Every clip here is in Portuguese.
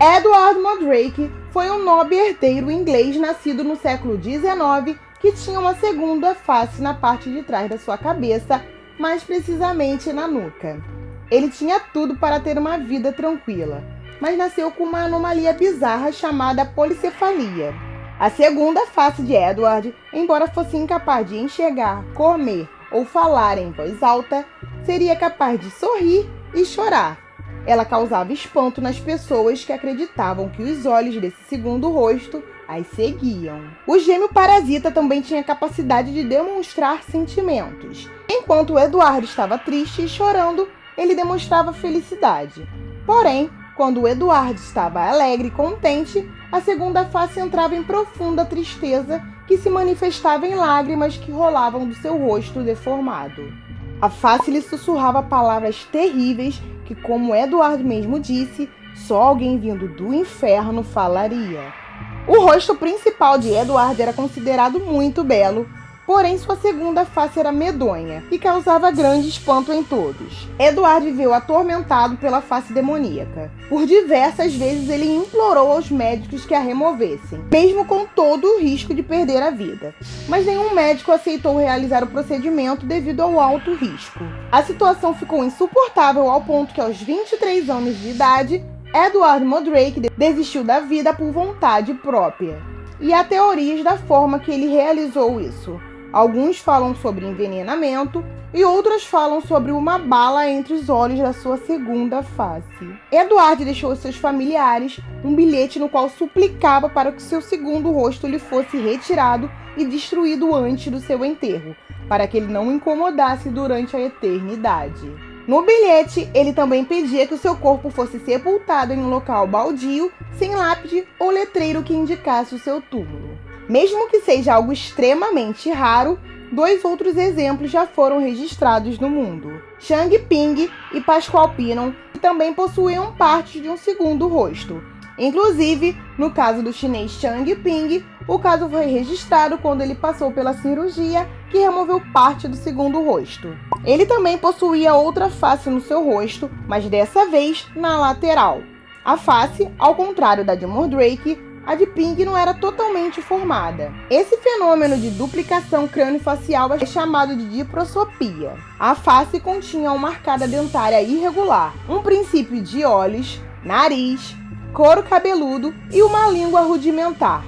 Edward Mandrake foi um nobre herdeiro inglês nascido no século XIX que tinha uma segunda face na parte de trás da sua cabeça, mais precisamente na nuca. Ele tinha tudo para ter uma vida tranquila, mas nasceu com uma anomalia bizarra chamada policefalia. A segunda face de Edward, embora fosse incapaz de enxergar, comer ou falar em voz alta, seria capaz de sorrir e chorar. Ela causava espanto nas pessoas que acreditavam que os olhos desse segundo rosto as seguiam. O gêmeo parasita também tinha capacidade de demonstrar sentimentos. Enquanto Edward estava triste e chorando, ele demonstrava felicidade. Porém, quando Edward estava alegre e contente, a segunda face entrava em profunda tristeza que se manifestava em lágrimas que rolavam do seu rosto deformado. A face lhe sussurrava palavras terríveis que, como Edward mesmo disse, só alguém vindo do inferno falaria. O rosto principal de Edward era considerado muito belo, porém sua segunda face era medonha e causava grande espanto em todos. Edward viveu atormentado pela face demoníaca. Por diversas vezes ele implorou aos médicos que a removessem, mesmo com todo o risco de perder a vida. Mas nenhum médico aceitou realizar o procedimento devido ao alto risco. A situação ficou insuportável ao ponto que aos 23 anos de idade, Edward Mandrake desistiu da vida por vontade própria. E há teorias da forma que ele realizou isso. Alguns falam sobre envenenamento e outros falam sobre uma bala entre os olhos da sua segunda face. Edward deixou aos seus familiares um bilhete no qual suplicava para que seu segundo rosto lhe fosse retirado e destruído antes do seu enterro, para que ele não o incomodasse durante a eternidade. No bilhete, ele também pedia que o seu corpo fosse sepultado em um local baldio, sem lápide ou letreiro que indicasse o seu túmulo. Mesmo que seja algo extremamente raro, 2 outros exemplos já foram registrados no mundo. Chang Ping e Pascual Pinon também possuíam partes de um segundo rosto. Inclusive, no caso do chinês Chang Ping, o caso foi registrado quando ele passou pela cirurgia que removeu parte do segundo rosto. Ele também possuía outra face no seu rosto, mas dessa vez na lateral. A face, ao contrário da de Mandrake, a de Ping não era totalmente formada. Esse fenômeno de duplicação crâniofacial é chamado de diprosopia. A face continha uma arcada dentária irregular, um princípio de olhos, nariz, couro cabeludo e uma língua rudimentar.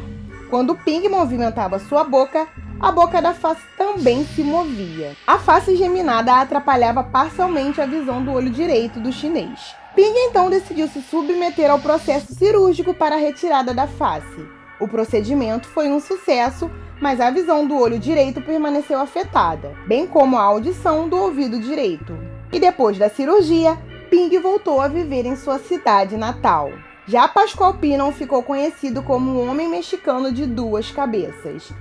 Quando Ping movimentava sua boca, a boca da face também se movia. A face geminada atrapalhava parcialmente a visão do olho direito do chinês. Ping então decidiu se submeter ao processo cirúrgico para a retirada da face. O procedimento foi um sucesso, mas a visão do olho direito permaneceu afetada, bem como a audição do ouvido direito. E depois da cirurgia, Ping voltou a viver em sua cidade natal. Já Pascual Pinon ficou conhecido como um homem mexicano de 2 cabeças.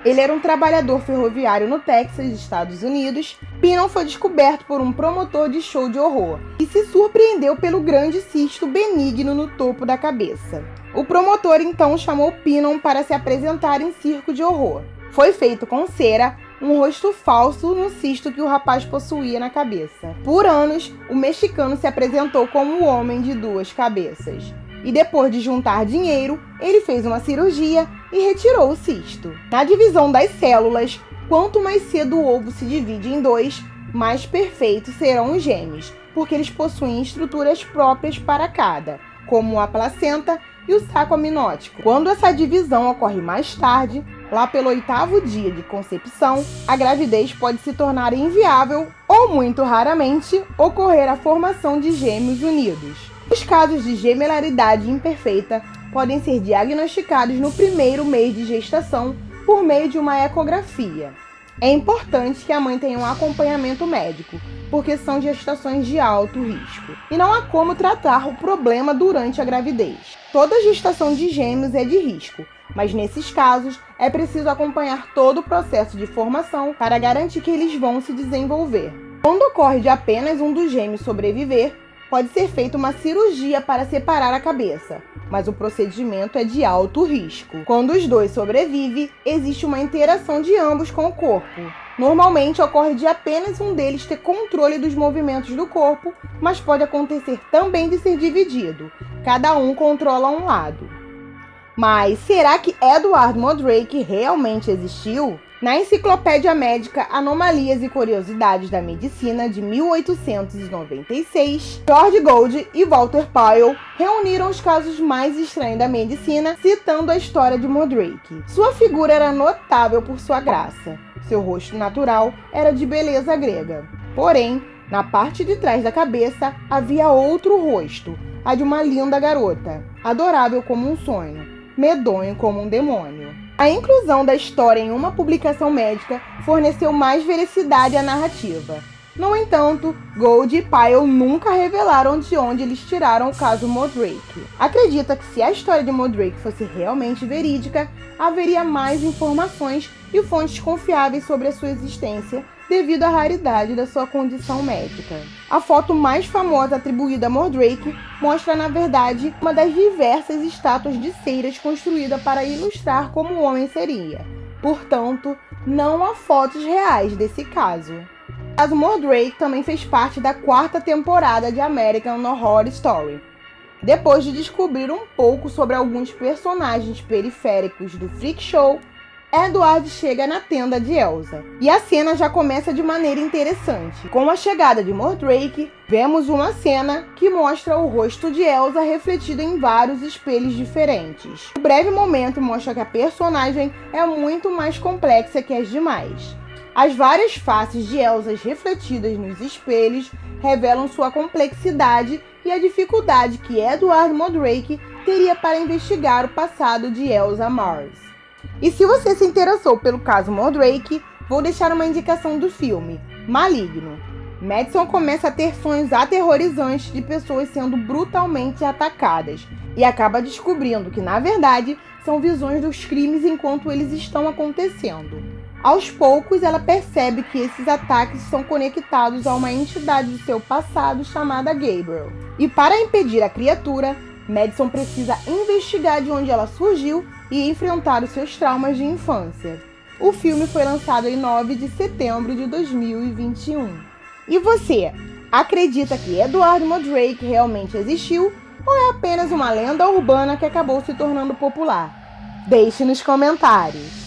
Ele era um trabalhador ferroviário no Texas, Estados Unidos. Pinon foi descoberto por um promotor de show de horror e se surpreendeu pelo grande cisto benigno no topo da cabeça. O promotor então chamou Pinon para se apresentar em circo de horror. Foi feito com cera um rosto falso no cisto que o rapaz possuía na cabeça. Por anos, o mexicano se apresentou como o homem de 2 cabeças. E depois de juntar dinheiro, ele fez uma cirurgia e retirou o cisto. Na divisão das células, quanto mais cedo o ovo se divide em 2, mais perfeitos serão os gêmeos, porque eles possuem estruturas próprias para cada, como a placenta e o saco amniótico. Quando essa divisão ocorre mais tarde, lá pelo 8º dia de concepção, a gravidez pode se tornar inviável ou, muito raramente, ocorrer a formação de gêmeos unidos. Os casos de gemelaridade imperfeita podem ser diagnosticados no 1º mês de gestação por meio de uma ecografia. É importante que a mãe tenha um acompanhamento médico, porque são gestações de alto risco. E não há como tratar o problema durante a gravidez. Toda gestação de gêmeos é de risco, mas nesses casos é preciso acompanhar todo o processo de formação para garantir que eles vão se desenvolver. Quando ocorre de apenas um dos gêmeos sobreviver, pode ser feita uma cirurgia para separar a cabeça, mas o procedimento é de alto risco. Quando os 2 sobrevivem, existe uma interação de ambos com o corpo. Normalmente ocorre de apenas um deles ter controle dos movimentos do corpo, mas pode acontecer também de ser dividido. cada um controla um lado. Mas será que Edward Mandrake realmente existiu? Na Enciclopédia Médica Anomalias e Curiosidades da Medicina de 1896, George Gould e Walter Pyle reuniram os casos mais estranhos da medicina, citando a história de Mandrake. Sua figura era notável por sua graça. Seu rosto natural era de beleza grega. Porém, na parte de trás da cabeça havia outro rosto, a de uma linda garota, adorável como um sonho, medonho como um demônio. A inclusão da história em uma publicação médica forneceu mais veracidade à narrativa. No entanto, Gould e Pyle nunca revelaram de onde eles tiraram o caso Mandrake. Acredita que se a história de Mandrake fosse realmente verídica, haveria mais informações e fontes confiáveis sobre a sua existência devido à raridade da sua condição médica. A foto mais famosa atribuída a Mandrake mostra, na verdade, uma das diversas estátuas de ceiras construída para ilustrar como o homem seria. Portanto, não há fotos reais desse caso. O caso Mandrake também fez parte da 4ª temporada de American Horror Story. Depois de descobrir um pouco sobre alguns personagens periféricos do Freak Show, Edward chega na tenda de Elsa, e a cena já começa de maneira interessante. Com a chegada de Mandrake, vemos uma cena que mostra o rosto de Elsa refletido em vários espelhos diferentes. Um breve momento mostra que a personagem é muito mais complexa que as demais. As várias faces de Elsa refletidas nos espelhos revelam sua complexidade e a dificuldade que Edward Mandrake teria para investigar o passado de Elsa Mars. E se você se interessou pelo caso Mandrake, vou deixar uma indicação do filme, Maligno. Madison começa a ter sonhos aterrorizantes de pessoas sendo brutalmente atacadas e acaba descobrindo que, na verdade, são visões dos crimes enquanto eles estão acontecendo. Aos poucos, ela percebe que esses ataques são conectados a uma entidade do seu passado chamada Gabriel. E para impedir a criatura, Madison precisa investigar de onde ela surgiu e enfrentar os seus traumas de infância. O filme foi lançado em 9 de setembro de 2021. E você, acredita que Edward Mandrake realmente existiu ou é apenas uma lenda urbana que acabou se tornando popular? Deixe nos comentários.